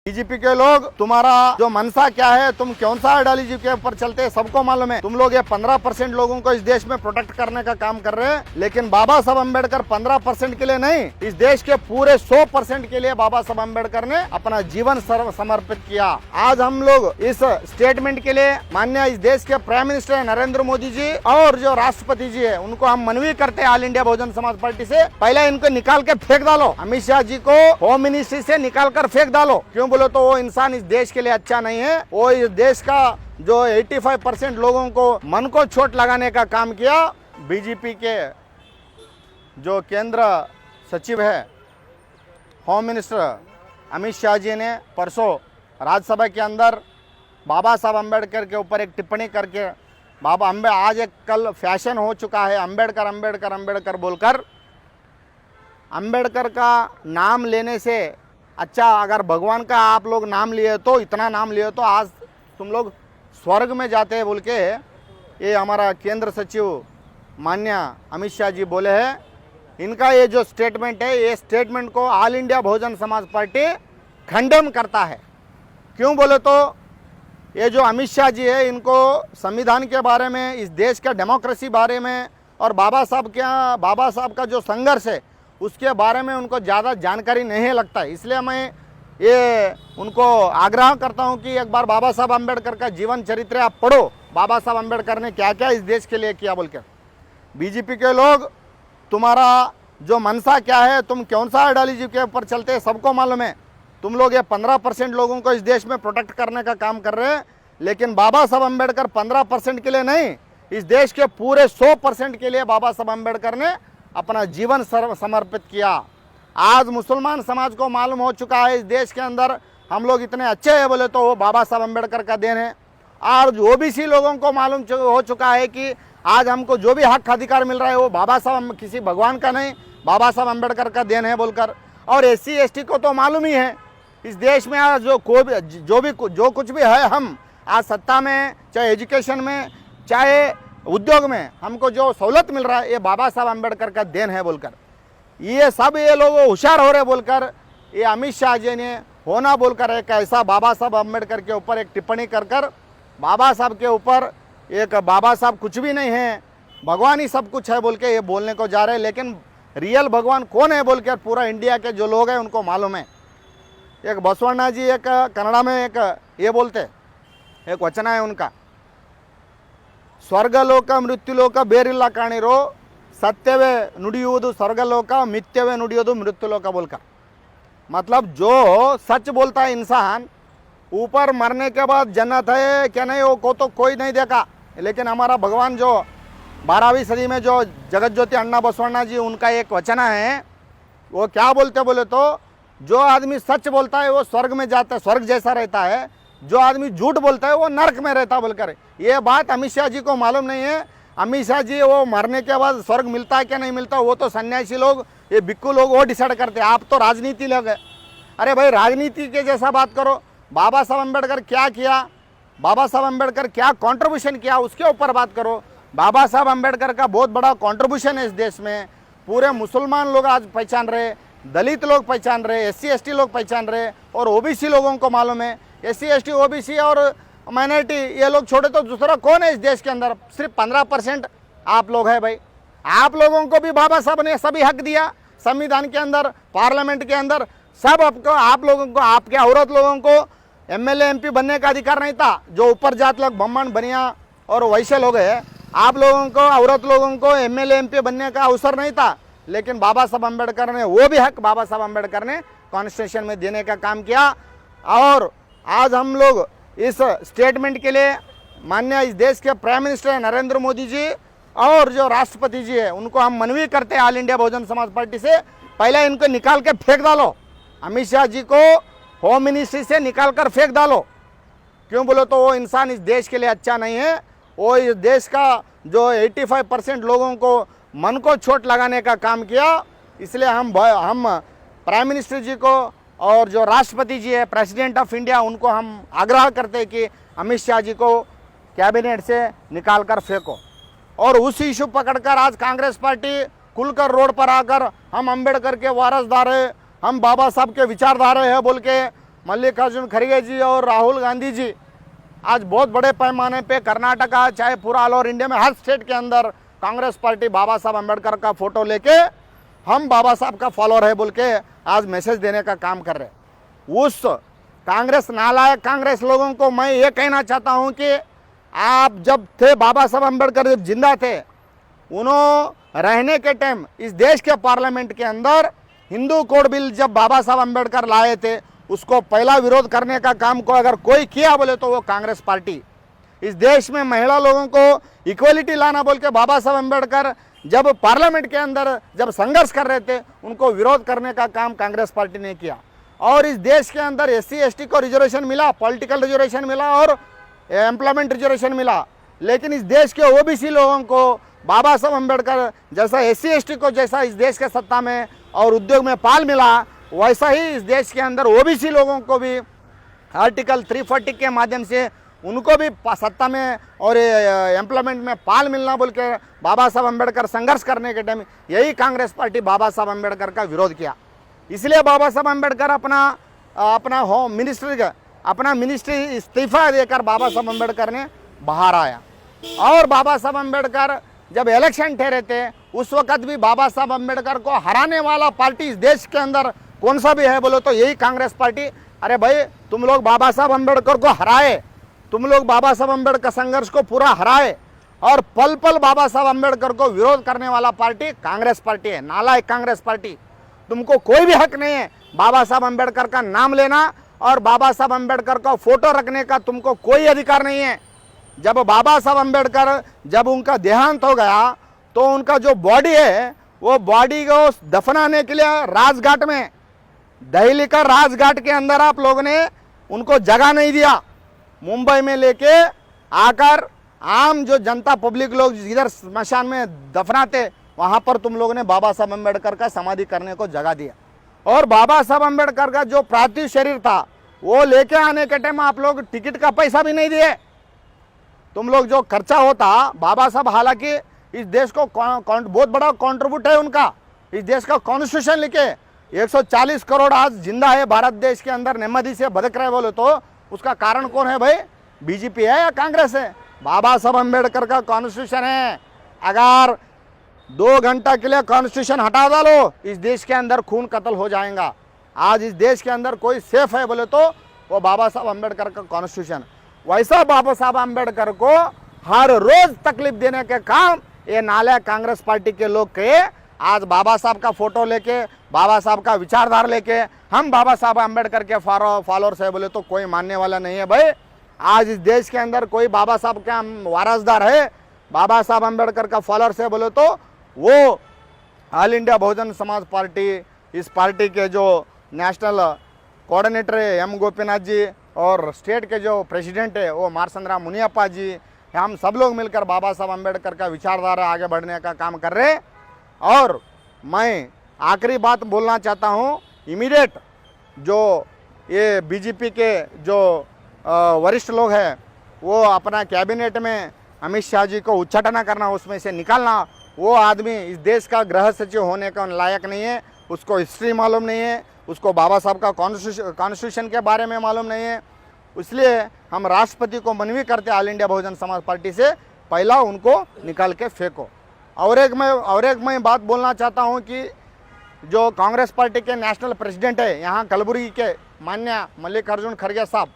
BJP के लोग तुम्हारा जो मनसा क्या है, तुम कौन सा आइडियोलॉजी के ऊपर चलते हैं सबको मालूम है। तुम लोग ये 15% लोगों को इस देश में प्रोटेक्ट करने का काम कर रहे हैं, लेकिन बाबा साहब अम्बेडकर 15% के लिए नहीं, इस देश के पूरे 100% के लिए बाबा साहब अम्बेडकर ने अपना जीवन समर्पित किया। आज हम लोग इस स्टेटमेंट के लिए माननीय इस देश के प्राइम मिनिस्टर नरेंद्र मोदी जी और जो राष्ट्रपति जी है उनको हम मनवी करते हैं all India Bahujan Samaj party से, पहले इनको निकाल के फेंक डालो। अमित शाह जी को होम मिनिस्ट्री से निकाल कर फेंक डालो। क्यों बोलो तो वो इंसान इस देश के लिए अच्छा नहीं है। वो इस देश का जो 85% लोगों को मन को चोट लगाने का काम किया। बीजेपी के जो केंद्र सचिव है होम मिनिस्टर अमित शाह जी ने परसों राज्यसभा के अंदर बाबा साहब अम्बेडकर के ऊपर एक टिप्पणी करके आज एक कल फैशन हो चुका है अम्बेडकर अम्बेडकर अम्बेडकर बोलकर। अम्बेडकर का नाम लेने से अच्छा, अगर भगवान का आप लोग नाम लिए तो इतना नाम लिए तो आज तुम लोग स्वर्ग में जाते हैं बोल के ये हमारा केंद्र सचिव माननीय अमित शाह जी बोले हैं। इनका ये जो स्टेटमेंट है, ये स्टेटमेंट को all India Bahujan Samaj party खंडन करता है। क्यों बोले तो ये जो अमित शाह जी है, इनको संविधान के बारे में, इस देश का डेमोक्रेसी बारे में और बाबा साहब का जो संघर्ष है उसके बारे में उनको ज़्यादा जानकारी नहीं लगता है। इसलिए मैं ये उनको आग्रह करता हूं कि एक बार बाबा साहब अम्बेडकर का जीवन चरित्र आप पढ़ो, बाबा साहब अम्बेडकर ने क्या क्या इस देश के लिए किया बोलकर। बीजेपी के लोग तुम्हारा जो मनसा क्या है, तुम कौन सा आइडियोलॉजी के ऊपर चलते हैं सबको मालूम है। तुम लोग ये 15% लोगों को इस देश में प्रोटेक्ट करने का काम कर रहे हैं, लेकिन बाबा साहब अम्बेडकर 15% के लिए नहीं, इस देश के पूरे 100% के लिए बाबा साहब अम्बेडकर ने अपना जीवन समर्पित किया। आज मुसलमान समाज को मालूम हो चुका है इस देश के अंदर हम लोग इतने अच्छे हैं बोले तो वो बाबा साहब अम्बेडकर का देन है। और ओबीसी लोगों को मालूम हो चुका है कि आज हमको जो भी हक अधिकार मिल रहा है वो बाबा साहब, किसी भगवान का नहीं, बाबा साहब अम्बेडकर का देन है बोलकर। और SC ST को तो मालूम ही है इस देश में आज जो कुछ भी है, हम आज सत्ता में, चाहे एजुकेशन में, चाहे उद्योग में हमको जो सहूलत मिल रहा है ये बाबा साहब अम्बेडकर का देन है बोलकर। ये सब ये लोग होशियार हो रहे बोलकर ये अमित शाह जी ने होना बोलकर एक ऐसा बाबा साहब अम्बेडकर के ऊपर एक टिप्पणी कर बाबा साहब के ऊपर एक बाबा साहब कुछ भी नहीं है, भगवान ही सब कुछ है बोल के ये बोलने को जा रहे हैं। लेकिन रियल भगवान कौन है बोल के पूरा इंडिया के जो लोग हैं उनको मालूम है। एक बसवण्णा जी एक कन्नड़ा में एक ये बोलते, एक वचन है उनका, ಸ್ವರ್ಗಲೋಕ ಮೃತ್ಯುಲೋಕ ಬೇರಿಲ್ಲ ಕಾಣಿರೋ, सत्यवे नुडियुವುದು स्वर्गलोक, मिथ्यवे नुडियोदु मृत्युलोक बोलकर। मतलब जो सच बोलता है इंसान, ऊपर मरने के बाद जन्नत है क्या नहीं वो को तो कोई नहीं देखा। लेकिन हमारा भगवान जो 12वीं सदी में जो जगत ज्योति अण्णा बसवण्णा जी, उनका एक वचन है, वो क्या बोलते बोले तो जो आदमी सच बोलता है वो स्वर्ग में जाता है, स्वर्ग जैसा रहता है, जो आदमी झूठ बोलता है वो नरक में रहता बोलकर। ये बात अमित शाह जी को मालूम नहीं है। अमित शाह जी वो मरने के बाद स्वर्ग मिलता है क्या नहीं मिलता वो तो सन्यासी लोग, ये बिक्कू लोग वो डिसाइड करते हैं। आप तो राजनीति लोग है। अरे भाई राजनीति के जैसा बात करो। बाबा साहब अम्बेडकर क्या किया, बाबा साहब अम्बेडकर क्या कॉन्ट्रीब्यूशन किया उसके ऊपर बात करो। बाबा साहब अम्बेडकर का बहुत बड़ा कॉन्ट्रीब्यूशन है इस देश में। पूरे मुसलमान लोग आज पहचान रहे, दलित लोग पहचान रहे, SC ST लोग पहचान रहे और OBC लोगों को मालूम है। SC ST OBC और माइनॉरिटी ये लोग छोड़े तो दूसरा कौन है इस देश के अंदर? सिर्फ 15% आप लोग हैं भाई। आप लोगों को भी बाबा साहब ने सभी हक दिया संविधान के अंदर, पार्लियामेंट के अंदर, सब आपको, आप लोगों को, आपके औरत लोगों को MLA MP बनने का अधिकार नहीं था। जो ऊपर जात लोग ब्राह्मण बनिया और वैश्य लोग हैं, आप लोगों को, औरत लोगों को MLA MP बनने का अवसर नहीं था। लेकिन बाबा साहब अम्बेडकर ने वो भी हक बाबा साहब अम्बेडकर ने कॉन्स्टिट्यूशन में देने का काम किया। और आज हम लोग इस स्टेटमेंट के लिए माननीय इस देश के प्राइम मिनिस्टर नरेंद्र मोदी जी और जो राष्ट्रपति जी है उनको हम मनवी करते हैं all India Bahujan Samaj party से, पहले इनको निकाल के फेंक डालो। अमित शाह जी को होम मिनिस्ट्री से निकाल कर फेंक डालो। क्यों बोलो तो वो इंसान इस देश के लिए अच्छा नहीं है। वो इस देश का जो 85% लोगों को मन को चोट लगाने का काम किया। इसलिए हम प्राइम मिनिस्टर जी को और जो राष्ट्रपति जी है, प्रेसिडेंट ऑफ इंडिया, उनको हम आग्रह करते हैं कि अमित शाह जी को कैबिनेट से निकाल कर फेंको। और उस इशू पकड़कर आज कांग्रेस पार्टी खुलकर रोड पर आकर हम अम्बेडकर के वारसदार है, हम बाबा साहब के विचारधारा है बोल के मल्लिकार्जुन खड़गे जी और राहुल गांधी जी आज बहुत बड़े पैमाने पे कर्नाटका चाहे पूरा ऑल ओवर इंडिया में हर स्टेट के अंदर कांग्रेस पार्टी बाबा साहब अम्बेडकर का फोटो लेके हम बाबा साहब का फॉलोअर है बोल के आज मैसेज देने का काम कर रहे हैं। उस कांग्रेस नालायक कांग्रेस लोगों को मैं ये कहना चाहता हूँ कि आप जब थे बाबा साहब अम्बेडकर जब जिंदा थे, उन्होंने रहने के टाइम इस देश के पार्लियामेंट के अंदर हिंदू कोड बिल जब बाबा साहब अम्बेडकर लाए थे, उसको पहला विरोध करने का काम को अगर कोई किया बोले तो वो कांग्रेस पार्टी। इस देश में महिला लोगों को इक्वलिटी लाना बोल के बाबा साहब अम्बेडकर जब पार्लियामेंट के अंदर जब संघर्ष कर रहे थे, उनको विरोध करने का काम कांग्रेस पार्टी ने किया। और इस देश के अंदर SC ST को रिजर्वेशन मिला, पॉलिटिकल रिजर्वेशन मिला और एम्प्लॉयमेंट रिजर्वेशन मिला, लेकिन इस देश के OBC लोगों को बाबा साहब अम्बेडकर जैसा SC ST को जैसा इस देश के सत्ता में और उद्योग में पाल मिला, वैसा ही इस देश के अंदर OBC लोगों को भी आर्टिकल 340 के माध्यम से उनको भी सत्ता में और एम्प्लॉयमेंट में पाल मिलना बोल के बाबा साहब अम्बेडकर संघर्ष करने के टाइम यही कांग्रेस पार्टी बाबा साहब अम्बेडकर का विरोध किया। इसलिए बाबा साहब अम्बेडकर अपना होम मिनिस्ट्री इस्तीफा देकर बाबा साहब अम्बेडकर ने बाहर आया। और बाबा साहब अम्बेडकर जब इलेक्शन ठहरे थे, उस वक्त भी बाबा साहब अम्बेडकर को हराने वाला पार्टी इस देश के अंदर कौन सा भी है बोलो तो यही कांग्रेस पार्टी। अरे भाई, तुम लोग बाबा साहब अम्बेडकर को हराए, तुम लोग बाबा साहब अम्बेडकर संघर्ष को पूरा हराए और पल पल बाबा साहब अम्बेडकर को विरोध करने वाला पार्टी कांग्रेस पार्टी है, नालायक कांग्रेस पार्टी। तुमको कोई भी हक नहीं है बाबा साहब अम्बेडकर का नाम लेना और बाबा साहब अम्बेडकर का फोटो रखने का, तुमको कोई अधिकार नहीं है। जब बाबा साहब अम्बेडकर जब उनका देहांत हो गया तो उनका जो बॉडी है वो बॉडी को दफनाने के लिए राजघाट में, दिल्ली का राजघाट के अंदर आप लोगों ने उनको जगह नहीं दिया। मुंबई में लेके आकर आम जो जनता पब्लिक लोग इधर स्मशान में दफनाते, वहां पर तुम लोगों ने बाबा साहब अम्बेडकर का समाधि करने को जगह दिया। और बाबा साहब अम्बेडकर का जो पार्थिव शरीर था वो लेके आने के टाइम आप लोग टिकट का पैसा भी नहीं दिए। तुम लोग जो खर्चा होता, बाबा साहब हालांकि इस देश को बहुत बड़ा कॉन्ट्रीब्यूट है उनका, इस देश का कॉन्स्टिट्यूशन लिखे 140 करोड़ आज जिंदा है भारत देश के अंदर, नेమ్మदी से भटक रहे बोले तो उसका कारण कौन है भाई? बीजेपी है या कांग्रेस है? बाबा साहब अम्बेडकर का कॉन्स्टिट्यूशन है। अगर 2 घंटा के लिए कॉन्स्टिट्यूशन हटा डालो, इस देश के अंदर खून कत्ल हो जाएगा। आज इस देश के अंदर कोई सेफ है बोले तो वो बाबा साहब अम्बेडकर का कॉन्स्टिट्यूशन। वैसा बाबा साहब अम्बेडकर को हर रोज तकलीफ देने के काम ये नालायक कांग्रेस पार्टी के लोग के। आज बाबा साहब का फोटो लेके, बाबा साहब का विचारधारा लेके हम बाबा साहब अम्बेडकर के फॉलोअर्स है बोले तो कोई मानने वाला नहीं है भाई। आज इस देश के अंदर कोई बाबा साहब का वारसदार है, बाबा साहब अम्बेडकर का फॉलोअर्स है बोले तो वो all India Bahujan Samaj party, इस पार्टी के जो नेशनल कोऑर्डिनेटर है M गोपीनाथ जी और स्टेट के जो प्रेसिडेंट है वो मारसंद्रा मुनियप्पा जी, हम सब लोग मिलकर बाबा साहब अम्बेडकर का विचारधारा आगे बढ़ने का काम कर रहे हैं। और मैं आखिरी बात बोलना चाहता हूँ, इमीडिएट जो ये बीजेपी के जो वरिष्ठ लोग हैं वो अपना कैबिनेट में अमित शाह जी को उच्चाटन करना, उसमें से निकालना। वो आदमी इस देश का गृह सचिव होने का लायक नहीं है, उसको हिस्ट्री मालूम नहीं है, उसको बाबा साहब का कॉन्स्टिट्यूशन के बारे में मालूम नहीं है। इसलिए हम राष्ट्रपति को मनवी करते all India Bahujan Samaj party से, पहला उनको निकाल के फेंको। और एक मैं बात बोलना चाहता हूं कि जो कांग्रेस पार्टी के नेशनल प्रेसिडेंट है यहाँ कलबुर्गी के माननीय मल्लिकार्जुन खड़गे साहब,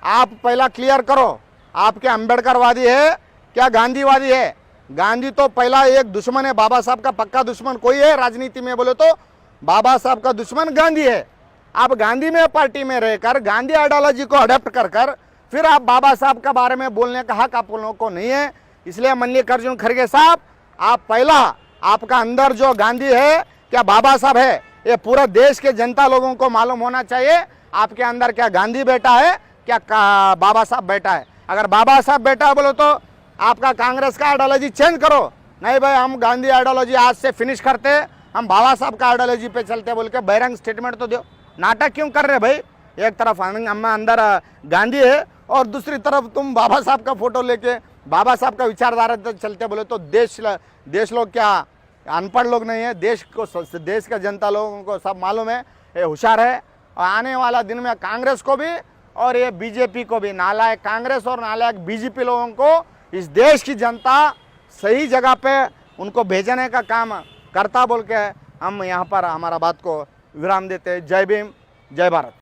आप पहला क्लियर करो, आपके अम्बेडकरवादी है क्या गांधीवादी है? गांधी तो पहला एक दुश्मन है, बाबा साहब का पक्का दुश्मन कोई है राजनीति में बोले तो बाबा साहब का दुश्मन गांधी है। आप गांधी में पार्टी में रहकर गांधी आइडियोलॉजी को अडॉप्ट कर फिर आप बाबा साहब के बारे में बोलने का हक आप लोगों को नहीं है। इसलिए मल्लिकार्जुन खड़गे साहब, आप पहला आपका अंदर जो गांधी है क्या बाबा साहब है, ये पूरा देश के जनता लोगों को मालूम होना चाहिए। आपके अंदर क्या गांधी बेटा है क्या बाबा साहब बेटा है? अगर बाबा साहब बेटा बोलो तो आपका कांग्रेस का आइडियोलॉजी चेंज करो। नहीं भाई, हम गांधी आइडियोलॉजी आज से फिनिश करते, हम बाबा साहब का आइडियोलॉजी पे चलते बोल के बहिरंग स्टेटमेंट तो दो। नाटक क्यों कर रहे भाई? एक तरफ अम्मा अंदर गांधी है और दूसरी तरफ तुम बाबा साहब का फोटो लेके बाबा साहब का विचारधारा चलते बोले तो देश लोग क्या अनपढ़ लोग नहीं है? देश का जनता लोगों को सब मालूम है, ये होशियार है। और आने वाला दिन में कांग्रेस को भी और ये बीजेपी को भी, नालायक कांग्रेस और नालायक बीजेपी लोगों को इस देश की जनता सही जगह पे उनको भेजने का काम करता बोल के हम यहाँ पर हमारा बात को विराम देते हैं। जय भीम, जय भारत।